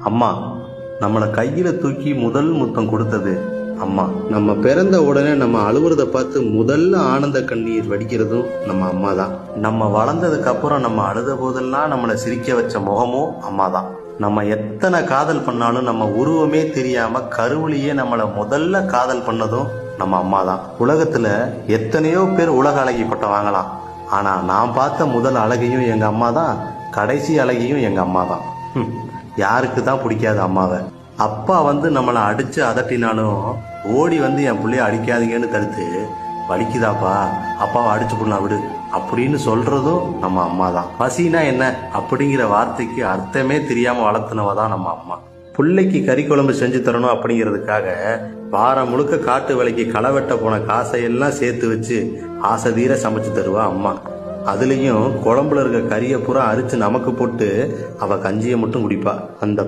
அம்மா நம்மளை கையில தூக்கி முதல் முத்தம் கொடுத்தது அம்மா. நம்ம பிறந்த உடனே நம்ம அழுவுறத பார்த்து முதல்ல ஆனந்த கண்ணீர் வடிக்கிறதும் நம்ம அம்மா தான். நம்ம வளர்ந்ததுக்கு அப்புறம் நம்ம அழுத போதெல்லாம் நம்மளை சிரிக்க வச்ச முகமும் அம்மா தான். நம்ம எத்தனை காதல் பண்ணாலும் நம்ம உருவமே தெரியாம கருவிலேயே நம்மளை முதல்ல காதல் பண்ணதும் நம்ம அம்மா தான். உலகத்துல எத்தனையோ பேர் உலக அழகி பட்டம் வாங்கலாம், ஆனா நான் பார்த்த முதல் அழகையும் எங்க அம்மா தான், கடைசி அழகையும் எங்க அம்மா தான். யாருக்கு தான் பிடிக்காது அம்மாவை? அப்பா வந்து நம்மளை அடிச்சு அதட்டினாலும் ஓடி வந்து என் பிள்ளைய அடிக்காதீங்கன்னு தடுத்து, வலிக்குதாப்பா அப்பாவை அடிச்சு போடலாம் விடு அப்படின்னு சொல்றதும் நம்ம அம்மா தான். பசினா என்ன அப்படிங்கிற வார்த்தைக்கு அர்த்தமே தெரியாம வளர்த்துனவ தான் நம்ம அம்மா. பிள்ளைக்கு கறி குழம்பு செஞ்சு தரணும் அப்படிங்கிறதுக்காக வாரம் முழுக்க காட்டு வேலைக்கு களை வெட்ட போன காசையெல்லாம் சேர்த்து வச்சு ஆசை தீர சமைச்சு தருவா அம்மா. அதுலயும் குழம்புல இருக்க கறியை பூரா அரிச்சு நமக்கு போட்டு அவ கஞ்சியை மட்டும் குடிப்பா. அந்த